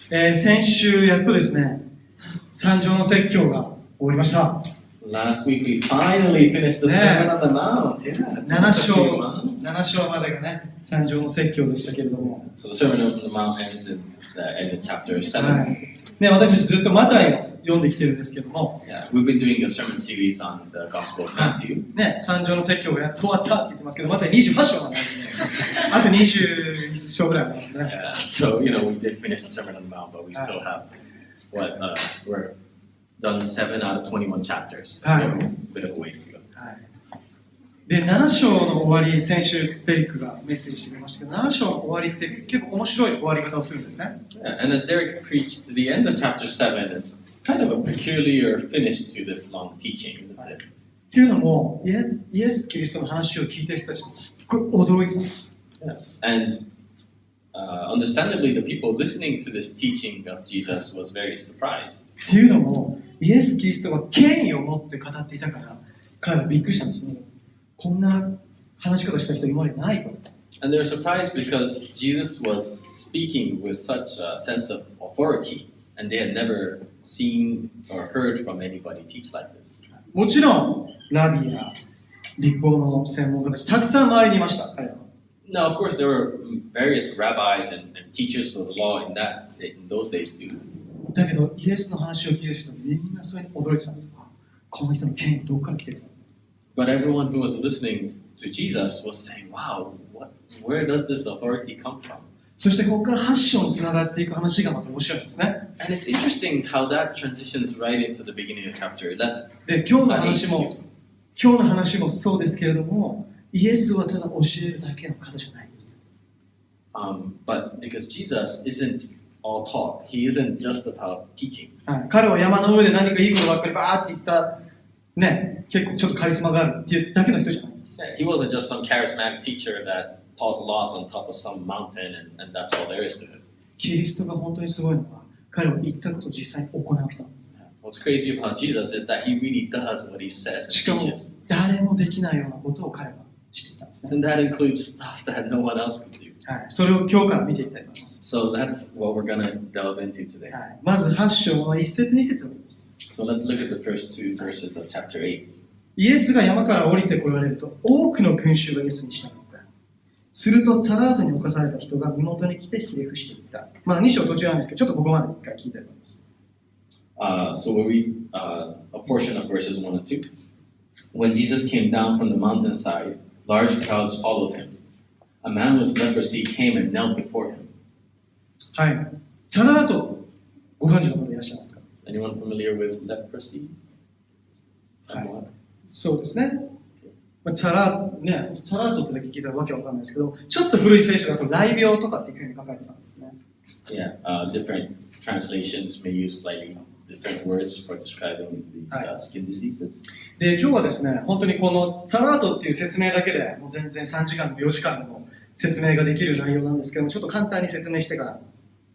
先週やっとですね、三条の説教が終わりました。Last week we finally finished the Sermon on the Mount. Yeah, 7章までがね、三条の説教でしたけれども。So the Sermon on the Mount ends in the end of chapter 7. ね、私たちずっとマタイを読んできてるんですけども。Yeah, we've been doing a sermon series on the Gospel of Matthew. ね、三条の説教がやっと終わったって言ってますけど、マタイ28章まであと21章ぐらいありますね。Yeah, so we did finish the Sermon on the Mount, but we still have we're done 7 out of 21 chapters. So we have a bit of a ways to go. で、7章の終わり、先週ペリックがメッセージしてくれましたけど、7章の終わりって結構面白い終わり方をするんですね。Yeah, and as Derek preached, the end of chapter 7 is kind of a peculiar finish to this long teaching, isn't it? っていうのも、イエス・キリストの話を聞いてる人たちとすっごい驚いてたんです。And understandably, the people listening to this teaching of Jesus was very surprised. っていうのも、イエス・キリストが権威を持って語っていたから、彼らびっくりしたんですね。こんな話し方した人今までないと。And they were surprised because Jesus was speaking with such a sense of authority, and they had never seen or heard from anybody teach like this. もちろん、ラビや律法の専門家たちたくさん周りにいました、彼らは。Now, of course, there were various rabbis and teachers of the law in those days too. だけど、イエスの話を聞いてる人みんなそれに驚いてたんですよ。この人の権威どこから来てるの？ But everyone who was listening to Jesus was saying, "Wow, where does this authority come from?" そしてここから8章につながっていく話がまた面白いんですね。And it's interesting how that transitions right into the beginning of chapter 11. で、今日の話もそうですけれども、イエスはただ教えるだけの方じゃないんです。But because Jesus isn't all talk, he isn't just about teachings. 彼は山の上で何かいいことばっかりバーって言ったね、結構ちょっとカリスマがあるっていうだけの人じゃないんです。He wasn't just some charismatic teacher that taught a lot on top of some mountain and that's all there is to it. キリストが本当にすごいのは、彼は言ったことを実際に行う人なんです。What's crazy about Jesus is that he really does what he says and teaches. しかも誰もできないようなことを彼はしていたんですね。And that includes stuff that no one else could do. それを今日から見ていきたいと思います。So that's what we're going to delve into today. まず8章の1節2節を見ます。So let's look at the first 2 verses of chapter 8. イエスが山から降りてこられると、多くの群衆がイエスに従った。すると、サラートに侵された人が身元に来てひれ伏していった。まあ2章途中なんですけど、ちょっとここまで一回聞いたいと思います。So we'll read a portion of verses 1 and 2. When Jesus came down from the mountainside, large crowds followed him. A man with leprosy came and knelt before him. はい。サラート、ご存知の方いらっしゃいますか？ Anyone familiar with leprosy? Somewhat. そうですね。サラートってだけ聞いたらわけわかんないですけど、ちょっと古い聖書だと雷病とかっていうふうに書かれてたんですね。Yeah, different translations may use slightly different words for describing these skin diseases. で、今日はですね、本当にこのサラートっていう説明だけでもう全然3時間でも4時間でも説明ができる内容なんですけども、ちょっと簡単に説明してから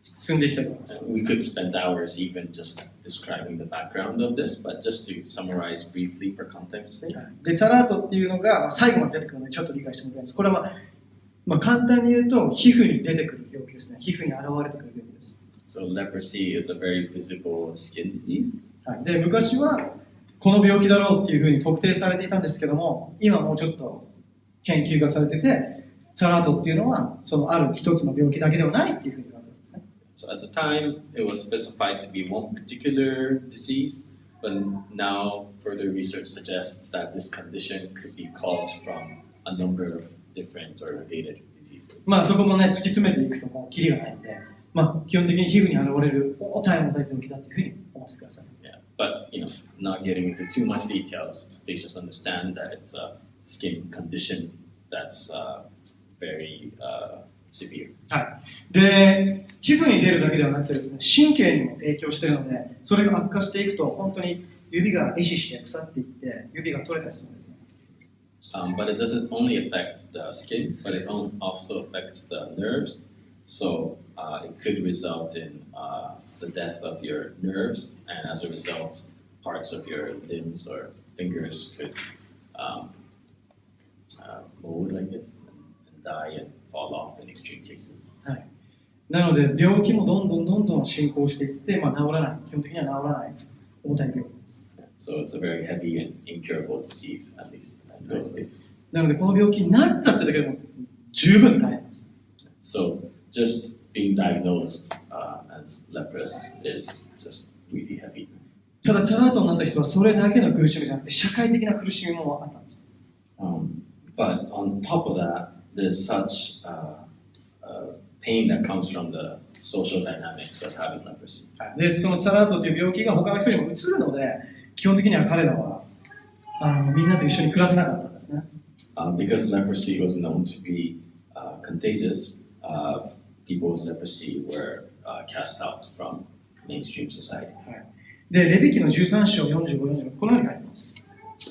進んでいきたいと思います。We could spend hours even just describing the background of this, but just to summarize briefly for context's sake. で、サラートっていうのが最後まで出てくるのでちょっと理解してみたいです。これは簡単に言うと皮膚に出てくる病気ですね。皮膚に現れてくる病気です。So leprosy is a very visible skin disease. で、昔はこの病気だろうっていうふうに特定されていたんですけども、今もうちょっと研究がされてて、サラートっていうのはそのある一つの病気だけではないっていうふうに言われてるんですね。So at the time, it was specified to be one particular disease, but now further research suggests that this condition could be caused from a number of different or related diseases. そこもね、突き詰めていくともうキリがないんで、基本的に皮膚に現れる重たい病気だというふうに思ってください。Yeah, but not getting into too much details, please just understand that it's a skin condition that's very severe. で、皮膚に出るだけではなくてですね、神経にも影響しているので、それが悪化していくと本当に指が壊死して腐っていって指が取れたりするんですね。But it doesn't only affect the skin, but it also affects the nerves. So it could result in the death of your nerves, and as a result, parts of your limbs or fingers could mold, I guess, and die and fall off in extreme cases. なので病気もどんどん進行していって、治らない、基本的には治らない重たい病気です。So it's a very heavy and incurable disease, at least in those days. なのでこの病気になったってだけでも十分大変です。So just being diagnosed as leprous is just really heavy. ただチャラートになった人はそれだけの苦しみじゃなくて社会的な苦しみもあったんです。But on top of that, there's such pain that comes from the social dynamics of having leprosy. で、そのチャラートという病気が他の人にも移るので、基本的には彼らはみんなと一緒に暮らせなかったんですね。Because leprosy was known to be contagious, people with leprosy were cast out from mainstream society. で、レビキの13章45、46、このように書いてます。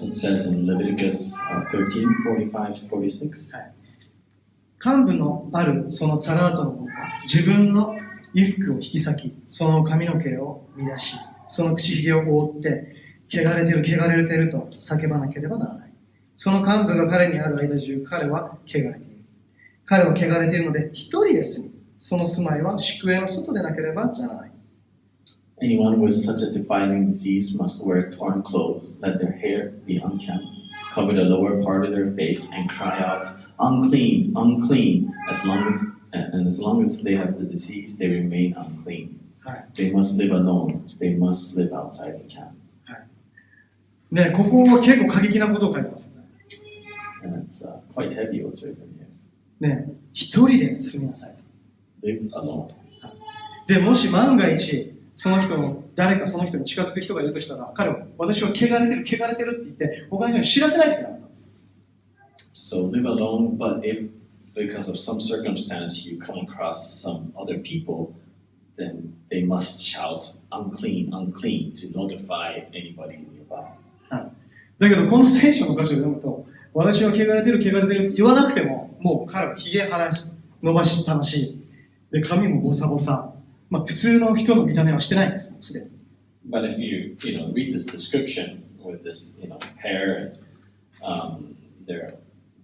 It says in Leviticus 13:45-46. 幹部のあるそのチャラートの者は自分の衣服を引き裂き、その髪の毛を乱し、その口ひげを覆って、汚れてる、汚れてると叫ばなければならない。その幹部が彼にある間中、彼は汚れている。彼は汚れているので、一人で住み、その住まいは宿営の外でなければならない。Anyone with such a defiling disease must wear torn clothes, let their hair be unkempt, cover the lower part of their face, and cry out, "Unclean, unclean!" As long as they have the disease, they remain unclean. They must live alone. They must live outside the camp. ね、ここは結構過激なことを書いてますね。And it's quite heavy what's written here. ね、一人で住みなさいと。Live alone. で、もし万が一、誰かその人に近づく人がいるとしたら、彼は私は汚れてるって言って、他の人に知らせないといけなかったんです。So live alone, but if because of some circumstance you come across some other people, then they must shout unclean, unclean to notify anybody nearby. だけどこの聖書の箇所を読むと、私は汚れてるって言わなくても、もう彼はひげ伸ばしっぱなし、で髪もボサボサ。普通の人の見た目はしてないんです、すでに。But if you read this description with this hair and their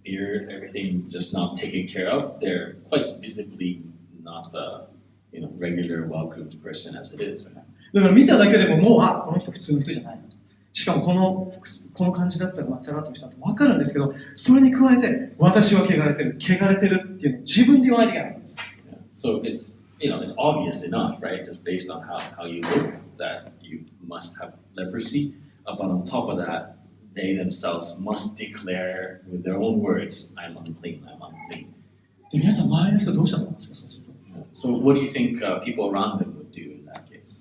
beard, everything just not taken care of, they're quite visibly not a regular well-groomed person as it is. だから見ただけでももうこの人普通の人じゃない。しかもこの感じだったらチャラッとしたって分かるんですけど、それに加えて私は汚れてるっていうのを自分で言わないといけないんです。So it's obvious enough, right? Just based on how you look, that you must have leprosy. But on top of that, they themselves must declare with their own words, "I'm unclean, I'm unclean." で、皆さん周りの人どうしたと思いますか、そうすると。So what do you think people around them would do in that case?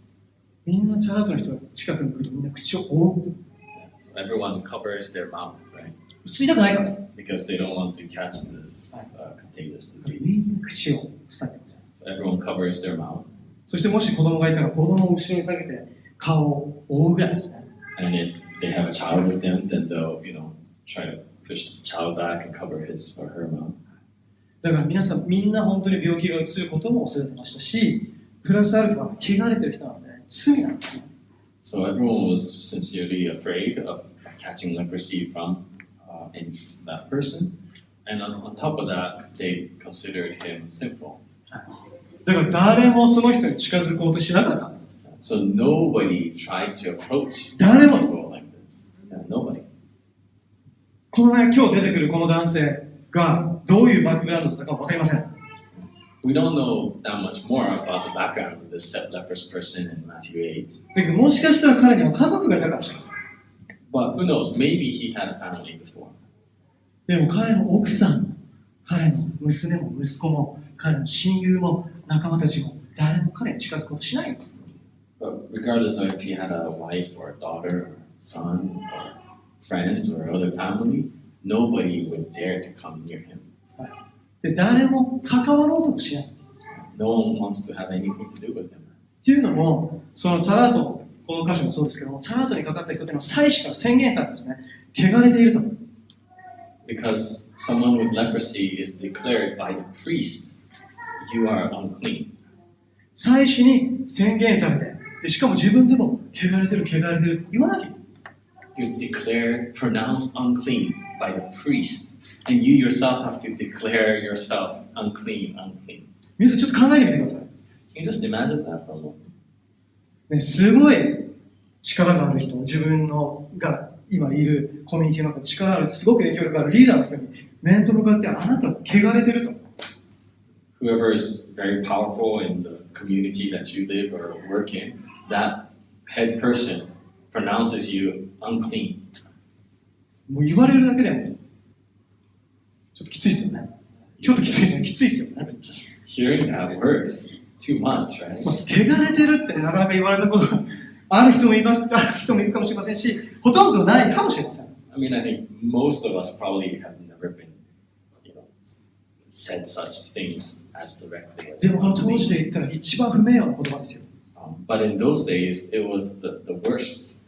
みんなチャラッとの人が近くに来るとみんな口を覆う。So everyone covers their mouth, right? 映りたくないからです。Because they don't want to catch this contagious み disease. んな口を塞いでます。So everyone covers their mouth. そしてもし子供がいたら子供を後ろに下げて顔を覆うぐらいですね。And if they have a child with them, then they'll, try to push the child back and cover his or her mouth. だから皆さんみんな本当に病気がうつることも恐れてましたし、プラスアルファ汚れてる人なので罪なんですね。So everyone was sincerely afraid of catching leprosy from that person. And on top of that, they considered him sinful. だから誰もその人に近づこうとしなかったんです。So nobody tried to approach 誰も people like this. Nobody. 今日出てくるこの男性がどういうバックグラウンドだったか分かりません。We don't know that much more about the background of this leprous person in Matthew 8. だけどもしかしたら彼には家族がいたかもしれません。But who knows? Maybe he had a family before. でも彼の奥さん、彼の娘も息子も、彼の親友も仲間たちも誰も彼に近づくことしないんです。But regardless of if he had a wife or a daughter or son or friends or other family, nobody would dare to come near him. で誰も関わろうともしないんです。No one wants to have anything to do with him. っていうのも、そのチャラート、この箇所もそうですけども、チャラートにかかった人というのは祭司から宣言されたんですね。汚れていると。Because someone with leprosy is declared by the priest, you are unclean. 祭司に宣言されて、でしかも自分でも汚れてるって言わなきゃいけない。You're declared, pronounced unclean by the priest, and you yourself have to declare yourself unclean. 皆さんちょっと考えてみてください。Can you just imagine that for a moment? ね、すごい力がある人、自分のが今いるコミュニティの中で力がある、すごく影響力があるリーダーの人に面と向かってあなたは汚れてると。Whoever is very powerful in the community that you live or work in, that head person pronounces you unclean. もう言われるだけでもちょっときついですよね。ちょっときついですよね。きついですよね。Just hearing that word is too much, right? 汚れてるってね、なかなか言われたことがある人もいます、ある人もいるかもしれませんし、ほとんどないかもしれません。I mean, I think most of us probably have never been, said such things as directly as. でもこの当時で言ったら一番不名誉な言葉ですよ。But in those days, it was the worst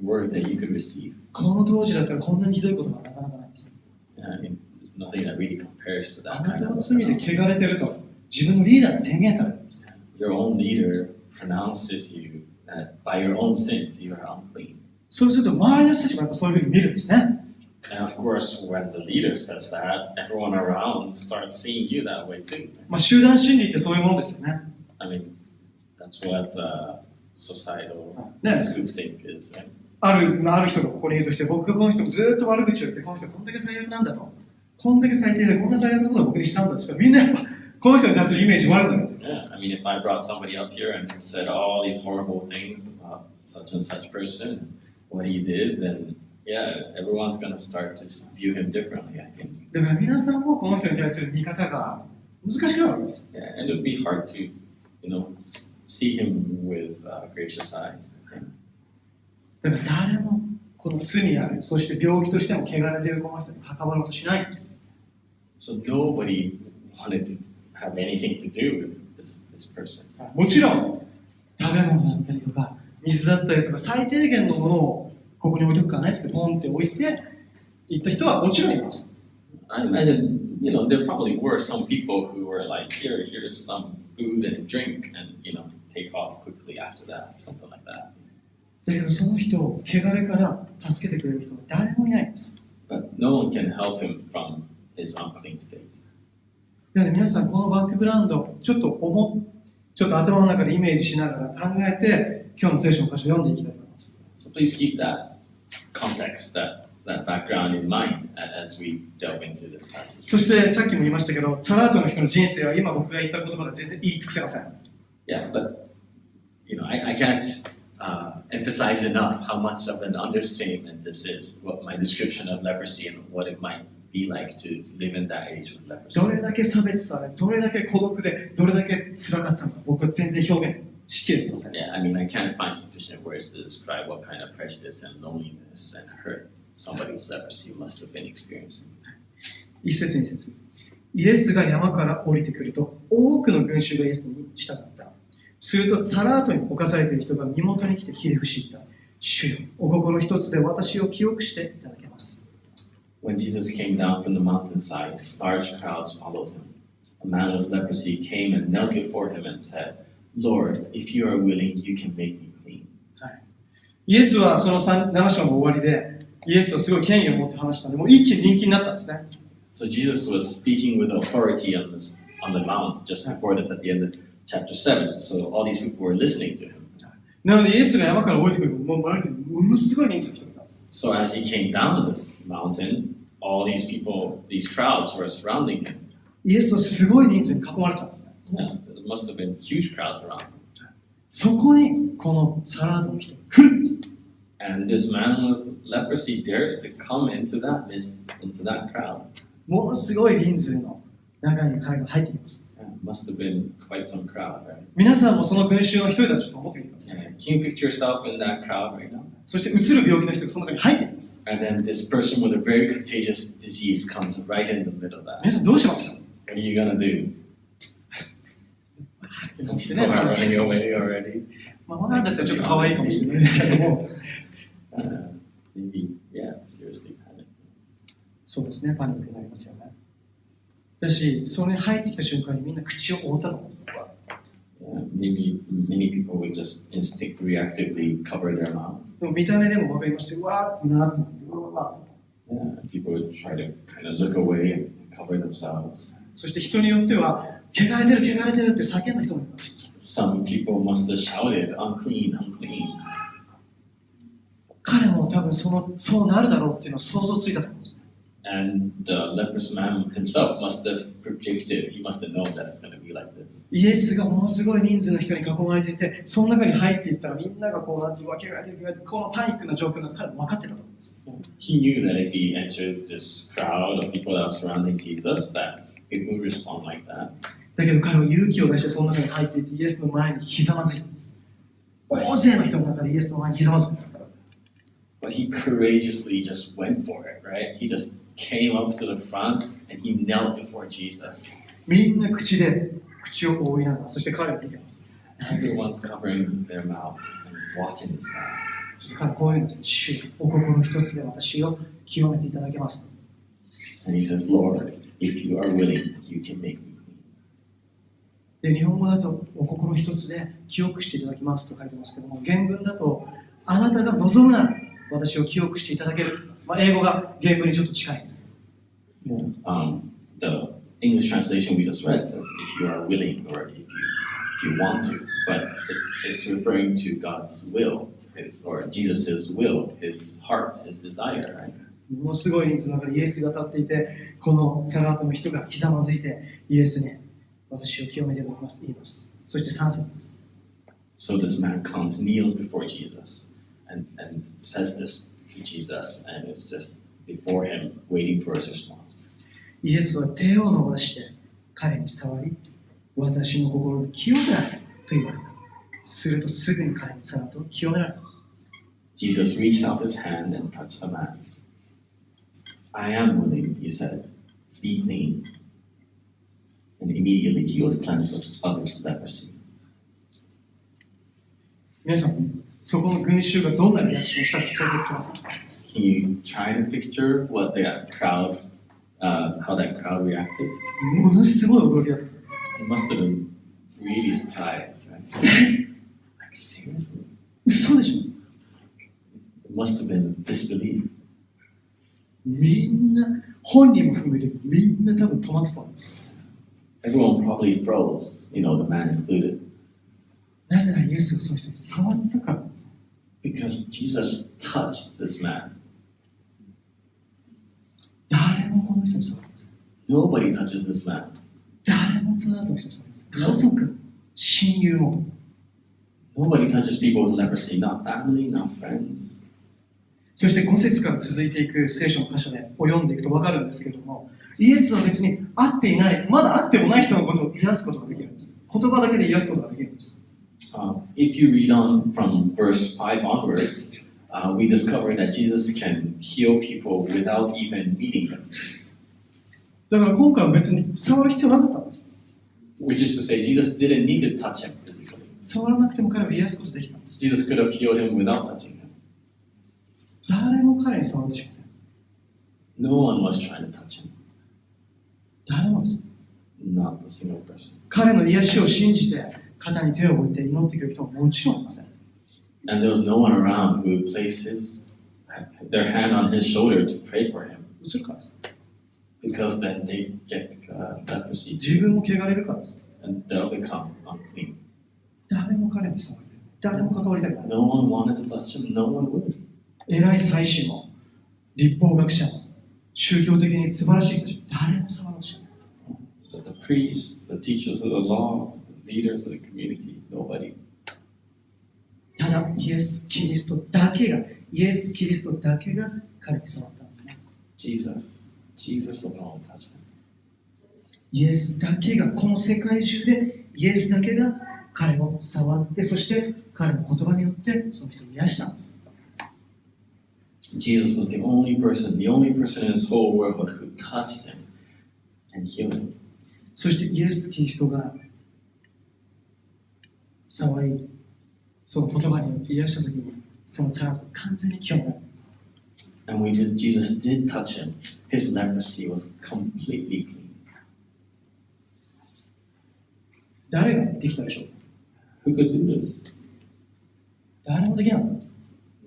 word that you could receive. この当時だったらこんなにひどいことはなかなかないです。I mean, there's nothing that really compares to あ that な kind た of. の罪で汚れてると自分のリーダーに宣言されるんです。Your own leader pronounces you that by your own sins you are unclean. そうすると周りの人たちもやっぱそういうふうに見るんですね。And of course, when the leader says that, everyone around starts seeing you that way too. まあ集団心理ってそういうものですよね。I mean, that's what societal ね、 groupthink is, right? ある人がここにいるとして、僕がこの人をずっと悪口を言って、この人はこんだけ最悪なんだと。こんだけ最低でこんな最悪なことを僕にしたんだって言ったら、みんなやっぱこの人に対するイメージ悪くなるんですよ。Yeah, I mean, if I brought somebody up here and said all these horrible things about such and such person, what he did, then yeah, everyone's going to start to view him differently, I think. だから皆さんもこの人に対する見方が難しくなるわけです。Yeah, and it would be hard to, see him with gracious eyes, I think. だから誰もこの罪ある、そして病気としても汚れているこの人に関わろうとしないんです。So nobody wanted to have anything to do with this person. もちろん食べ物だったりとか水だったりとか最低限のものをここに置いとくからないですけど、ポンって置いて行った人はもちろんいます。I imagine, there probably were some people who were like, here's some food and drink, and, take off quickly after that, something like that. だけどその人を汚れから助けてくれる人は誰もいないんです。But no one can help him from his unclean state. なので皆さんこのバックグラウンドをちょっと頭の中でイメージしながら考えて今日の聖書の箇所を読んでいきたいと思います。So please keep that context, that background in mind as we delve into this passage. そしてさっきも言いましたけど、サラートの人の人生は今僕が言った言葉が全然言い尽くせません。Yeah, but I can't emphasize enough how much of an understatement this is, what my description of leprosy and what it might be like to live in that age with leprosy. どれだけ差別され、どれだけ孤独で、どれだけ辛かったのか、僕は全然表現しきれてません。Yeah, I mean, I can't find sufficient words to describe what kind of prejudice and loneliness and hurt somebody with leprosy must have been experiencing. 一節二節。イエスが山から降りてくると、多くの群衆がイエスに従った。すると、サラートに侵されている人が身元に来てひれ伏した。主よ、お心一つで私を清くしていただけます。When Jesus came down from the mountainside, large crowds followed him. A man with leprosy came and knelt before him and said, Lord, if you are willing, you can make me clean. イエスはその7章の終わりで、イエスはすごい権威を持って話したので、もう一気に人気になったんですね。So Jesus was speaking with authority on the mount just before this at the end of chapter 7. So all these people were listening to him. なのでイエスが山から降りてくると、もう周りにものすごい人数の人がいたんです。So as he came down this mountain, all these people, these crowds were surrounding him. イエスはすごい人数に囲まれてたんですね。Yeah, there must have been huge crowds around him. そこにこのサラートの人が来るんです。And this man with leprosy dares to come into that midst, into that crowd. ものすごい人数の中に彼が入ってきます。Yeah, it must have been quite some crowd, right? 皆さんもその群衆の一人だとちょっと思ってみてください。Yeah. Can you picture yourself in that crowd right now? そしてうつる病気の人がその中に入ってきます。And then this person with a very contagious disease comes right in the middle of that. 皆さんどうしますか？ What are you gonna do? そ Some うして people ね、 are running away already. まあ、だったらちょっと可愛いかもしれないですけども、Maybe, yeah, seriously panic. そうですね、パニックになりますよね。だし、それに入ってきた瞬間にみんな口を覆ったと思うんですよ。Yeah, maybe many people would just reactively cover their mouths. でも見た目でも分かりまして、うわーってなってます。うわー Yeah, people would try to kind of look away and cover themselves. そして人によっては、汚れてる汚れてるって叫んだ人もいるかもしれない。Some people must have shouted, unclean, unclean. 彼も多分そうなるだろうっていうのを想像ついたと思うんです。And the leprous man himself must have predicted, he must have known that it's going to be like this. イエスがものすごい人数の人に囲まれていて、その中に入っていったらみんながこうなって分けられてこのパニックな状況だと彼も分かってたと思うんです。He knew that if he entered this crowd of people that were surrounding Jesus, that people would respond like that. だけど彼は勇気を出してその中に入っていってイエスの前にひざまずいたんです。大勢の人の中でイエスの前にひざまずくんですから。But he courageously just went for it, right? He just came up to the front and he knelt before Jesus. みんな口を覆いながら、そして彼を見てます。Everyone's covering their mouth and watching this guy. そして彼はこういうんです。主、お心一つで私を清めていただけますと。And he says, Lord, if you are willing, you can make me clean. で、日本語だとお心一つで清くしていただきますと書いてますけども、原文だとあなたが望むなら私を清くしていただけると言います。英語が原文にちょっと近いんです。The English translation we just read says, if you are willing or if you want to, but it's referring to God's will, or Jesus' will, his heart, his desire, right? ものすごい人数の中でイエスが立っていて、このサラートの人がひざまずいて、イエスに私を清めていただきますと言います。そして3節です。So this man comes, kneels before Jesus and says this to Jesus, and it's just before him, waiting for his response. イエスは手を伸ばして彼に触り、私の心が清くなると言われた。するとすぐに彼にサラートを清められた。Jesus reached out his hand and touched the man. I am willing, he said, be clean. And immediately he was cleansed of his leprosy. 皆さん、そこの群衆がどんなリアクションをしたか想像つきますか？ Can you try to picture what that crowd, how that crowd reacted? ものすごい驚きだった。It must have been really surprised, right? Like seriously? 嘘でしょ？ It must have been disbelief. みんな、本人も含めてみんな多分止まってたんです。Everyone probably froze, the man included. なぜならイエスがその人に触ったからです。Because Jesus touched this man. 誰もこの人に触りません。Nobody touches this man. 誰もその後の人に触りません。家族、親友も。Nobody touches people with leprosy, not family, not friends. そして5節から続いていく聖書の箇所で読んでいくと分かるんですけれども、イエスは別に会っていない、まだ会ってもない人のことを癒すことができるんです。言葉だけで癒すことができるんです。If you read on from verse 5 onwards, we discover that Jesus can heal people without even meeting them. だから今回は別に触る必要なかったんです。Which is to say, Jesus didn't need to touch him physically. 触らなくても彼は癒すことができたんです。Jesus could have healed him without touching him. 誰も彼に触ろうとしません。No one was trying to touch him. 誰もです。Not a single person. 彼の癒しを信じて肩に手を置いて祈ってくれる人ももちろんいません。And there was no one around who would place their hand on his shoulder to pray for him. 映るからです。Because then they get leprosy. 自分も汚れるからです。And they'll become unclean. 誰も彼に触りたい。誰も関わりたくない。No one wanted to touch him. No one would. 偉い祭司も律法学者も宗教的に素晴らしい人たちも誰も触ろうとしない。The priests, the teachers of the law, the leaders of the community, nobody. ただイエス・キリストだけが彼に触ったんですね。Jesus alone touched him. イエスだけがこの世界中でイエスだけが彼を触ってそして彼の言葉によってその人を癒したんです。Jesus was the only person in this whole world who touched him and healed him. そしてイエス・キリストが触り、その言葉によって癒したときに、そのチャートが完全に清められます。And when Jesus did touch him, his leprosy was completely clean. 誰ができたでしょう？ Who could do this? 誰もできなかったんです。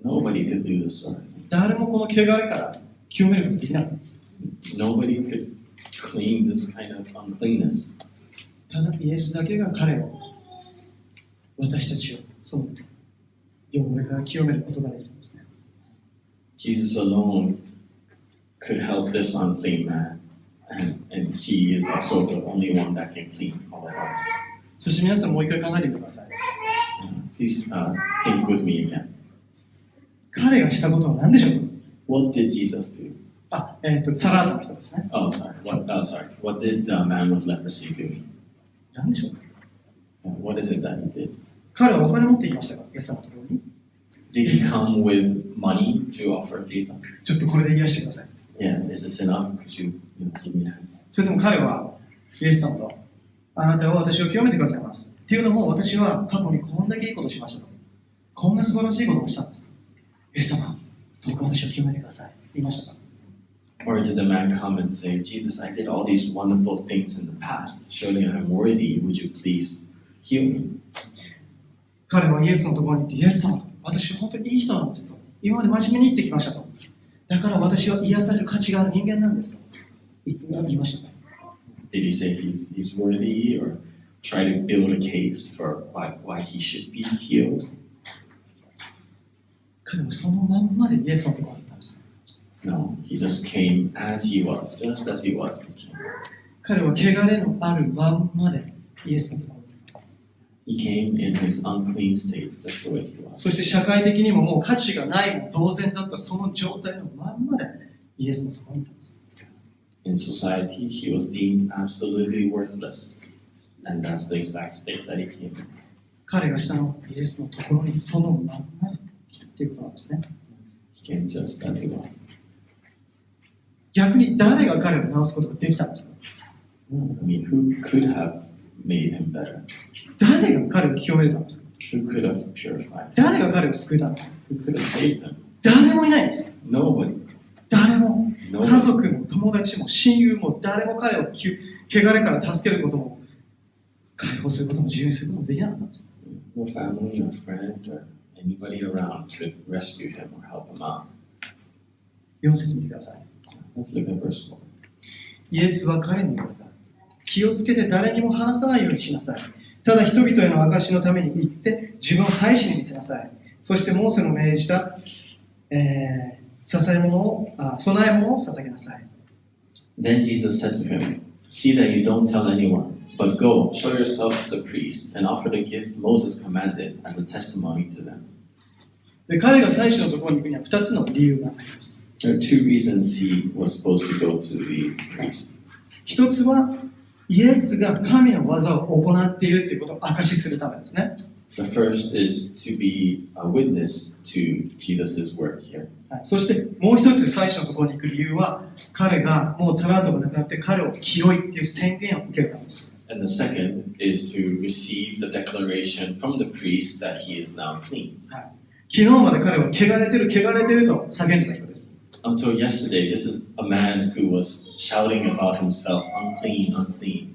Nobody could do this sort of thing. 誰もこの汚れから清めることができなかったんです。Nobody could clean this kind of uncleanness. ただイエスだけが彼を、私たちをその汚れから清めることができたんですね。Jesus alone could help this unclean man, and he is also the only one that can clean all of us. そして皆さんもう一回考えてみてください。Please think with me again. 彼がしたことは何でしょうか？ What did Jesus do? サラートの人ですね。Oh, sorry. What did the man with leprosy do? 何でしょうか？ What is it that he did? 彼はお金持っていきましたか？イエス様のところに。Did he come with money to offer Jesus? ちょっとこれで癒してください。Yeah, is this enough? Could you give me a hand? それとも彼はイエス様と、あなたは私を清めてくださいます。っていうのも、私は過去にこんだけいいことをしましたと。こんな素晴らしいことをしたんです。イエス様、どうか私を清めてください。って言いましたか？ Or did the man come and say, Jesus, I did all these wonderful things in the past. Surely I'm worthy. Would you please heal me? 彼はイエスのところに行って、イエス様、私は本当にいい人なんですと。今まで真面目に生きてきましたと。だから私は癒される価値がある人間なんですと言いました。Did he say he's worthy or try to build a case for why he should be healed? 彼はそのまんまでイエスのところに行ったんです。No, he just came as he was, just as he was. He came. 彼は汚れのあるまんまでイエスのところに行ったんです。He came in his unclean state, just the way he was. そして社会的にももう価値がないも同然だったその状態のまんまでイエスのところに行ったんです。In society, he was deemed absolutely worthless, and that's the exact state that he came in. 彼がしたのはイエスのところにそのまんまで来たということなんですね。He came just as he was. 逆に誰が彼を治すことができたんですか？ I mean, who could have made him better? 誰が彼を清めたんですか？ Who could have purified him? 誰が彼を救えたんですか？ Who could have saved him? 誰もいないんです。 Nobody. 誰も。家 Nobody. 族も友達も親友も誰も彼を汚れから助けることも解放することも自由にすることもできなかったんです。 No family, no friend, or anybody around could rescue him or help him out. 4節見てください。 Let's look at verse 4. イエスは彼に言われた。気をつけて誰にも話さないようにしなさい。ただ人々への証のために行って自分を祭司に見せなさい。そしてモーセの命じた、供え物を捧げなさい。Then Jesus said to him, See that you don't tell anyone, but go, show yourself to the priests, and offer the gift Moses commanded as a testimony to them. で彼が祭司のところに行くには2つの理由があります。There are two reasons he was supposed to go to the priest. 一つはイエスが神の技を行っているということを証しするためですね。The first is to be a witness to Jesus' work here. はい、そしてもう一つ祭司のところに行く理由は彼がもうザラートがなくなって彼を清いっていう宣言を受けるためです。And the second is to receive the declaration from the priest that he is now clean. はい、昨日まで彼は汚れてると叫んでた人です。Until yesterday, this is a man who was shouting about himself, unclean, unclean.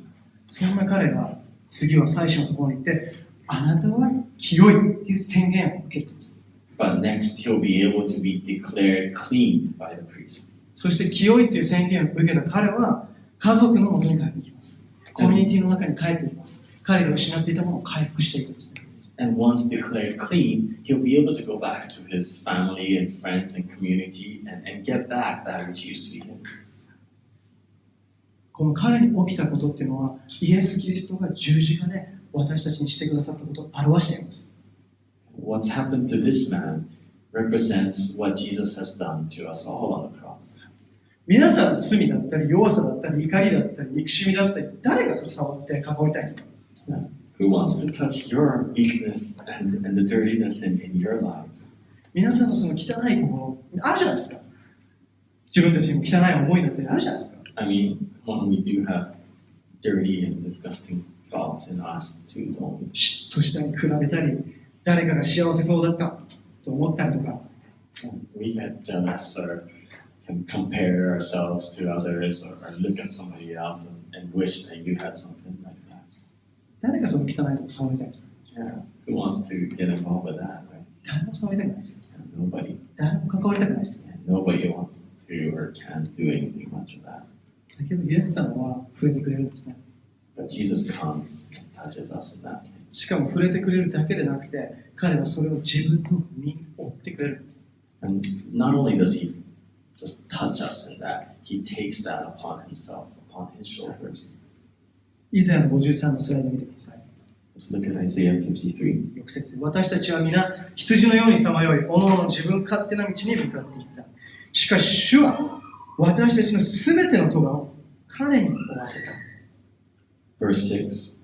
そんな彼が次は祭司のところに行ってあなたは清いっていう宣言を受けています。But next, he'll be able to be declared clean by the priest. そして清いっていう宣言を受けた彼は家族の元に帰っていきます。コミュニティの中に帰っていきます。彼が失っていたものを回復していくんですね。And once declared clean, he'll be able to go back to his family and friends and community and get back that which used to be his. この彼に起きたことっていうのはイエス・キリストが十字架で私たちにしてくださったことを表しています。What's happened to this man represents what Jesus has done to us all on the cross. 皆さんの罪だったり弱さだったり怒りだったり憎しみだったり誰がそれを触って関わりたいんですか？ Who wants to touch your weakness and the dirtiness in your lives? 皆さんのその汚い心あるじゃないですか。自分たちにも汚い思いだったりあるじゃないですか。I mean, come on, we do have dirty and disgusting thoughts in us too, don't we? 嫉妬したり比べたり誰かが幸せそうだったと思ったりとか We get jealous or can compare ourselves to others or look at somebody else and wish that you had something like that. 誰がその汚いとこ触りたいですか？ Yeah, who wants to get involved with that, right? 誰も触りたくないですよ。 Nobody. 誰も関わりたくないですよ。 Nobody wants to or can do anything much of that. だけどイエス様は触れてくれるんですね。But But Jesus comes and touches us in that place. しかも触れてくれるだけでなくて、彼はそれを自分の身に負ってくれる。And not only does he just touch us in that, he takes that upon himself, upon his shoulders. 以前の53のスライド見てください。Let's look at Isaiah 53. 6節、私たちは皆羊のようにさまよい、おのおの自分勝手な道に向かっていった。しかし主は私たちのすべての咎を彼に負わせた。Verse 6.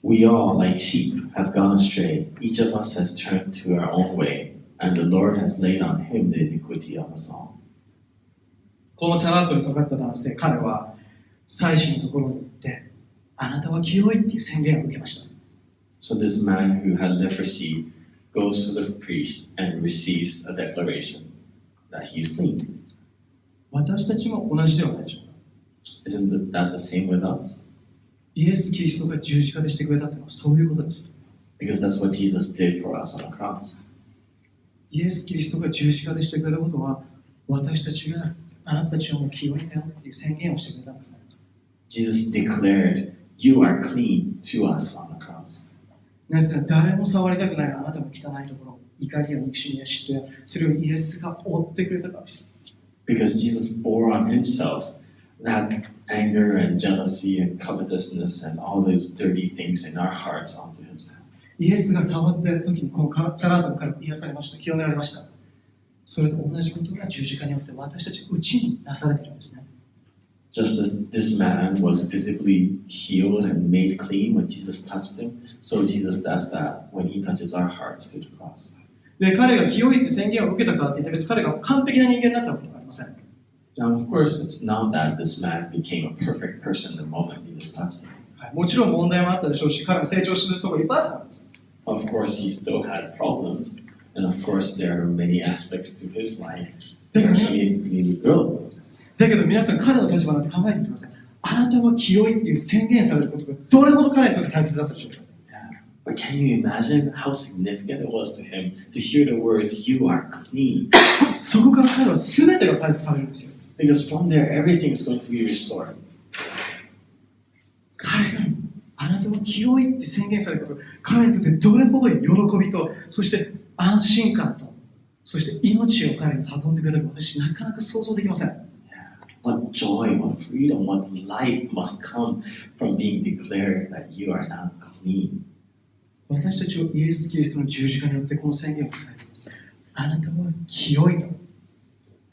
We all, like sheep, have gone astray. Each of us has turned to our own way, and the Lord has laid on him the iniquity of us all. このサラートにかかった男性、彼は祭司のところに行って、あなたは清いっていう宣言を受けました。So this man who had leprosy goes to the priest and receives a declaration that he's clean. 私たちも同じではないでしょうか。Isn't that the same with us? イエス・キリストが十字架でしてくれたというのはそういうことです。Because that's what Jesus did for us on the cross. イエス・キリストが十字架でしてくれたことは、私たちがあなたたちはもう清いんだよっていう宣言をしてくれたんです。Jesus declared, "You are clean" to us on the cross. なぜなら誰も触りたくないあなたの汚いところ、怒りや憎しみや嫉妬や、それをイエスが負ってくれたからです。Because Jesus bore on himself that anger and jealousy and covetousness and all those dirty things in our hearts onto himself. イエスが触った時にこのサラートの彼を癒されました、清められました。それと同じことが十字架によって私たちのうちになされているんですね。Just as this man was visibly healed and made clean when Jesus touched him, so Jesus does that when he touches our hearts through the cross. で、彼が清いって宣言を受けたからって言って別に彼が完璧な人間になったわけではありません。Now, of course, it's not that this man became a perfect person the moment Jesus touched him. はい、もちろん問題もあったでしょうし、彼も成長するところいっぱいあったんです。Of course, he still had problems, and of course, there are many aspects to his life that he needed growth. だけど皆さん、彼の立場なんて考えてみてください。あなたは清いっていう宣言されることがどれほど彼にとって大切だったでしょうか。But can you imagine how significant it was to him to hear the words, "You are clean"? そこから彼は全てが回復されるんですよ。Because from there, everything is going to be restored. 彼があなたは清いって宣言されることが彼にとってどれほど喜びと、そして安心感と、そして命を彼に運んでくれるか私なかなか想像できません。What joy, what freedom, what life must come from being declared that you are now clean. 私たちをイエス・キリストの十字架によってこの宣言をされています。あなたは清いと。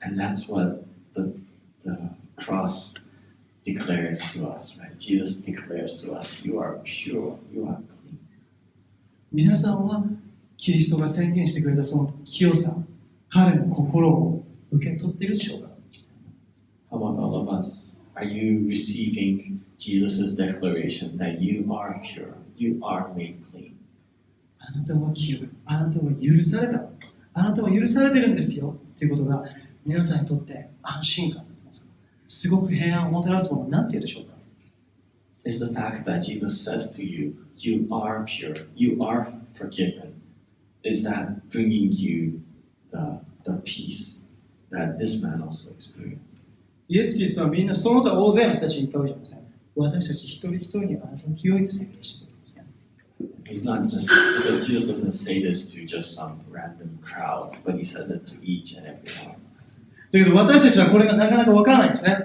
And that's what the cross declares to us, right? Jesus declares to us, "You are pure, you are clean." 皆さんはキリストが宣言してくれたその清さ、彼の心を受け取っているでしょうか。 How about all of us? Are you receiving Jesus' declaration that you are pure, you are made clean? あなたは清い、あなたは許された、あなたは許されてるんですよということが皆さんにとって安心感になってます。すごく平安をもたらすものになっているでしょうか。 Is the fact that Jesus says to you, "You are pure, you are forgiven," is that bringing you the peace that this man also experienced? イエス・キリストはみんなその他大勢の人たちに言ったわけじゃありません。私たち一人一人にあなたの清いと宣言してくれるんですね。He's not just, Jesus doesn't say this to just some random crowd, but he says it to each and every one of us. だけど私たちはこれがなかなかわからないんですね。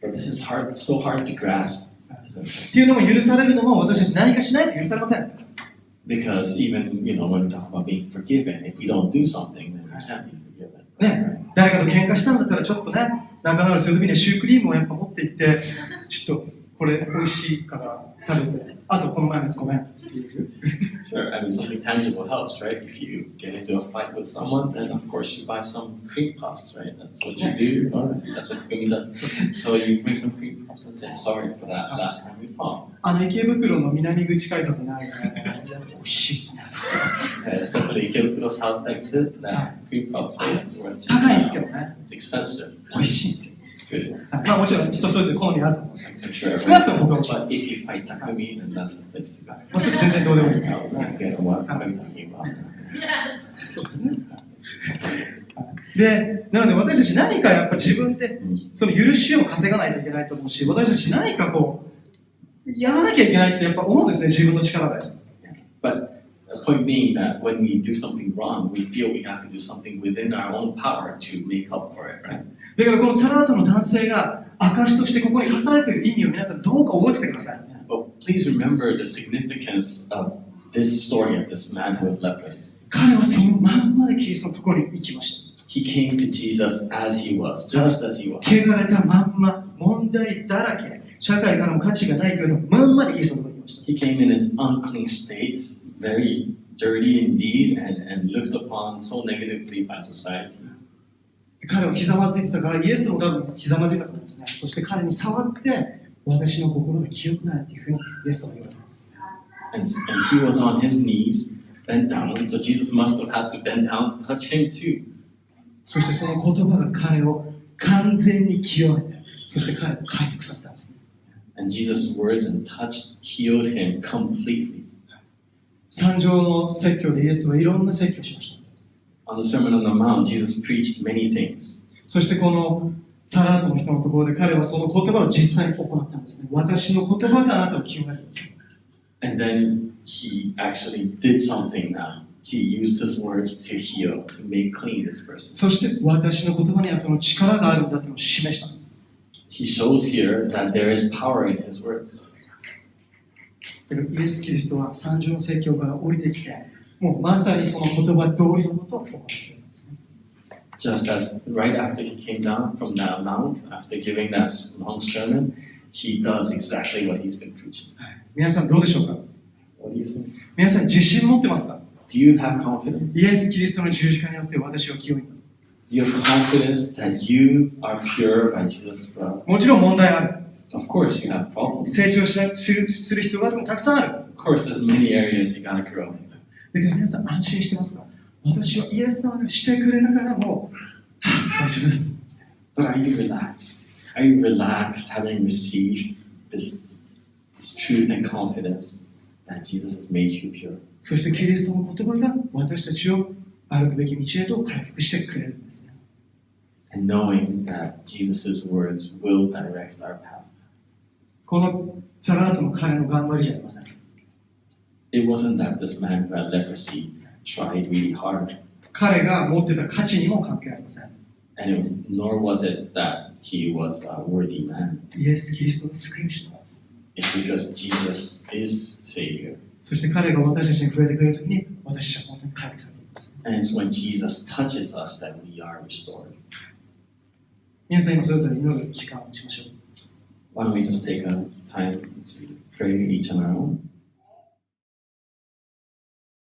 But this is hard, so hard to grasp. っていうのも許されるのも私たち何かしないと許されません。Because even, when we talk about being forgiven, if we don't do something, then we can't be forgiven. ね、誰かと喧嘩したんだったらちょっとね、仲直りするときにはシュークリームをやっぱ持って行って、ちょっとこれ美味しいから食べて、あとこの前のやつごめんっていう。Sure, I mean something tangible helps, right? If you get into a fight with someone, then of course you buy some cream puffs, right? That's what you do. Or that's what Kumi does. So you bring some cream puffs and say sorry for that last time we fought. 池袋の南口改札にあるやつ美味しいですね。Especially Ikebukuro South Exit, that cream puff place is worth 高いん checking ですけど out. ね。 It's expensive. 美味しいんですよ。It's good. まあもちろん人それぞれ好みあると思うんですけど、 I'm sure 少なくとも僕は everyone, but if you fight Takumi, then that's the place to go. まあそれ全然どうでもいいんですよ。 Okay, what are you talking about? そうですね。で、なので私たち何かやっぱ自分でその許しを稼がないといけないと思うし、私たち何かこうやらなきゃいけないってやっぱ思うんですね、自分の力で。But the point being that when we do something wrong, we feel we have to do something within our own power to make up for it, right? だからこのサラートの男性が証としてここに書かれている意味を皆さんどうか覚えててください。But please remember the significance of this story of this man who was leprous. 彼はそのまんまでキリストのところに行きました。He came to Jesus as he was, just as he was. 汚れたまんま、問題だらけ、社会からも価値がないけれども、まんまでキリストのところに行きました。He came in his unclean state, very dirty indeed, and looked upon so negatively by society. 彼はひざまずいてたから、イエスも多分ひざまずいたからですね。そして彼に触って、私の心が清くなるっていうふうにイエスは言われます。And he was on his knees, bent down, so Jesus must have had to bend down to touch him too. そしてその言葉が彼を完全に清めて、そして彼を回復させたんですね。And Jesus' words and touch healed him completely. 山上の説教でイエスはいろんな説教をしました。On the Sermon on the Mount, Jesus preached many things. そしてこのサラートの人のところで彼はその言葉を実際に行ったんですね。私の言葉があなたを清める。And then he actually did something now. He used his words to heal, to make clean this person. そして私の言葉にはその力があるんだというのを示したんです。He shows here that there is power in his words. イエス・キリストは山上の説教から降りてきて、もうまさにその言葉通りのことを行っているんですね。Just as right after he came down from that mount, after giving that long sermon, he does exactly what he's been preaching. 皆さんどうでしょうか？ What do you think? 皆さん自信持ってますか？ Do you have confidence? イエス・キリストの十字架によって私は清いんだ。Do you have confidence that you are pure by Jesus' blood? もちろん問題ある。Of course, you have problems. 成長する必要があるのもたくさんある。Of course, there's many areas you gotta grow in. だから皆さん安心してますか？私はイエス様がしてくれたからもう、大丈夫だと。But are you relaxed? Are you relaxed having received this truth and confidence that Jesus has made you pure? そしてキリストの言葉が私たちを歩くべき道へと回復してくれるんですね。And knowing that Jesus' words will direct our path. このサラートの彼の頑張りじゃありません。It wasn't that this man who had leprosy tried really hard. 彼が持ってた価値にも関係ありません。Nor was it that he was a worthy man. イエス・キリストの救い主なんです。It's because Jesus is Savior. そして彼が私たちに触れてくれるときに私たちは本当に回復されています。And it's when Jesus touches us that we are restored. 皆さん今それぞれ祈る時間をしましょう。Why don't we just take a time to pray each on our own?